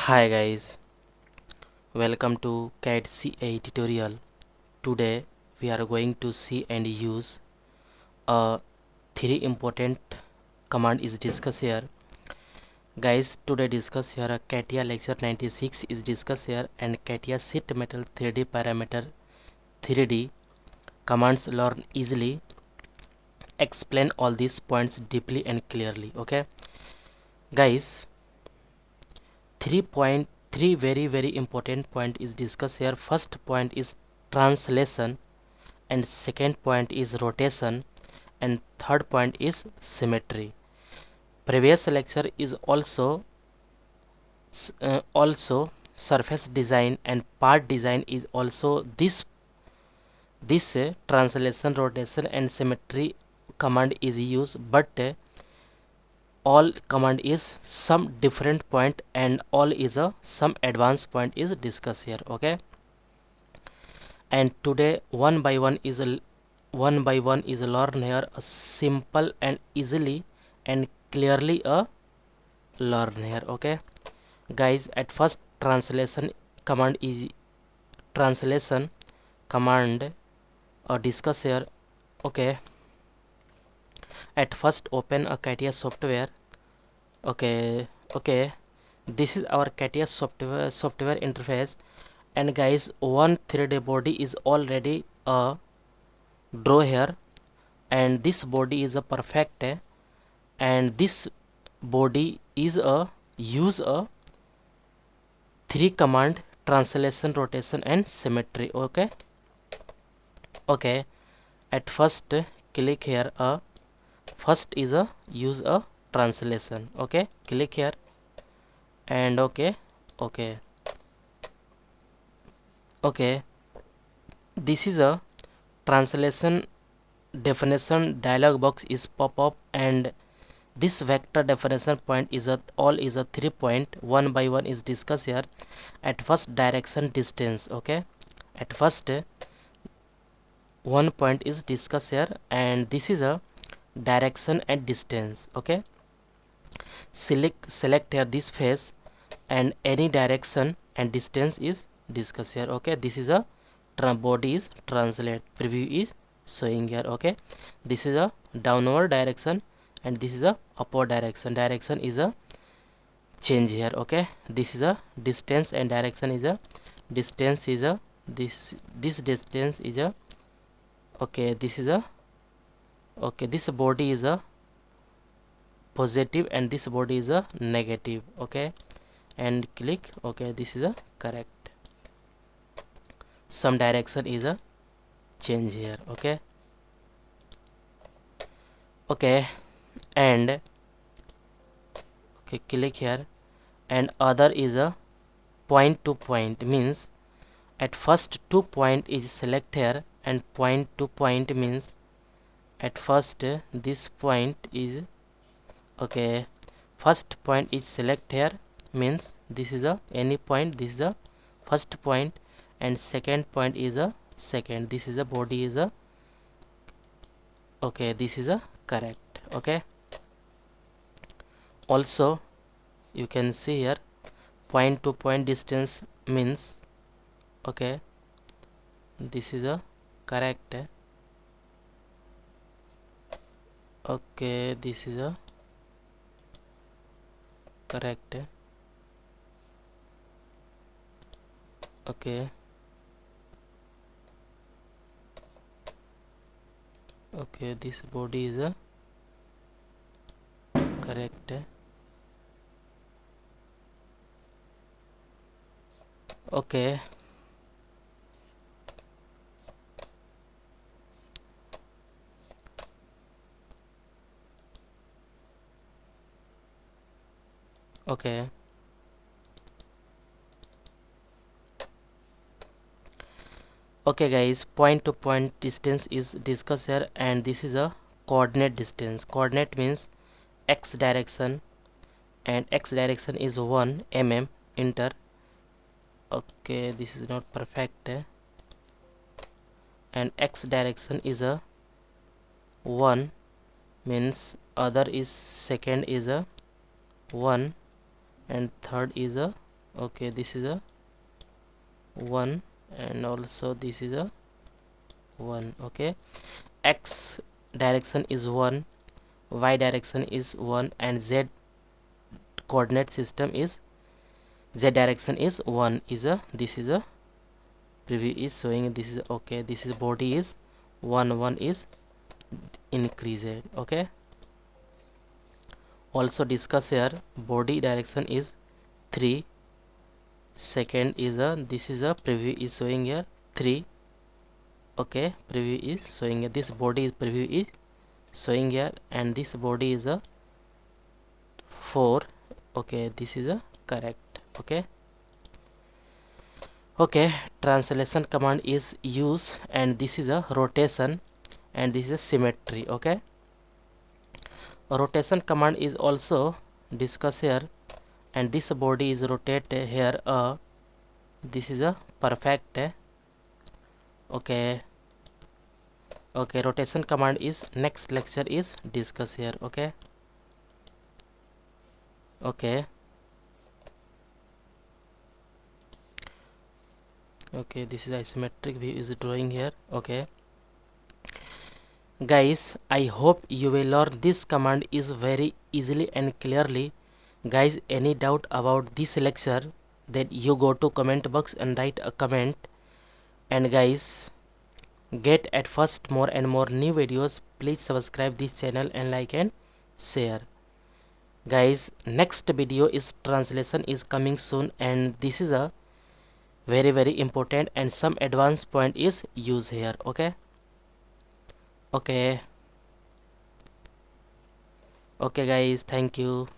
Hi guys, welcome to CAD CA tutorial. Today we are going to see and use three important command is discussed here. Guys, today discuss here CATIA lecture 96 is discussed here, and CATIA sheet metal 3D parameter 3D commands learn easily. Explain all these points deeply and clearly. Okay guys, 3 very important point is discussed here. First point is translation, and second point is rotation, and third point is symmetry. Previous lecture is also surface design and part design is also this translation, rotation and symmetry command is used, but all command is some different point and all is some advanced point is discussed here. Okay, and today one by one is learn here a simple and easily and clearly learn here. Okay guys, at first translation command discuss here. Okay, at first open a CATIA software. Okay, this is our CATIA software interface, and guys, one 3D body is already draw here, and this body is a perfect, and this body is a use a three command: translation, rotation and symmetry. Okay, at first click here first is a use a translation. Okay, click here and okay, this is a translation definition dialog box is pop up, and this vector definition point is a 3 point. One by one is discussed here. At first direction distance. Okay, at first one point is discussed here, and this is a direction and distance. Okay, select here this face, and any direction and distance is discussed here. Okay, this is a body is translate, preview is showing here. Okay, this is a downward direction and this is a upward direction is a change here. Okay, this is a distance and direction is a distance is a this distance is a okay, this is a okay, this body is a positive and this body is a negative. Okay, and click okay, this is a correct. Some direction is a change here. Okay, and okay, click here, and other is a point to point, means at first 2 point is select here, and point to point means at first this point is okay, first point is select here, means this is a any point, this is a first point, and second point is a second, this is a body is a okay, this is a correct. Okay, also you can see here point to point distance means okay, this is a correct. Okay, this is a correct. Okay, this body is a correct. Okay, okay, guys, point to point distance is discussed here, and this is a coordinate distance. Coordinate means x direction, and x direction is 1 mm. Enter. Okay, this is not perfect, and x direction is a 1, means other is second is a 1 and third is a Okay, this is a 1 and also this is a 1. Okay, x direction is 1, y direction is 1, and z coordinate system is z direction is 1. Is a this is a preview is showing this is okay. This is body is 1, 1 is increased. Okay, also discuss here body direction is 3. Second is a this is a preview is showing here 3. Okay, preview is showing here this body is preview is showing here, and this body is a 4. Okay, this is a correct. Okay, okay, translation command is use, and this is a rotation, and this is a symmetry. Okay, a rotation command is also discussed here, and this body is rotate here. This is a perfect. Okay, okay, rotation command is next lecture is discussed here. Okay, okay, okay, this is isometric view is drawing here. Okay, guys, I hope you will learn this command is very easily and clearly. Guys, any doubt about this lecture, then you go to comment box and write a comment. And guys, get at first more and more new videos, please subscribe this channel and like and share. Guys, next video is translation is coming soon, and this is a very important, and some advanced point is used here. Okay, okay, okay guys, thank you.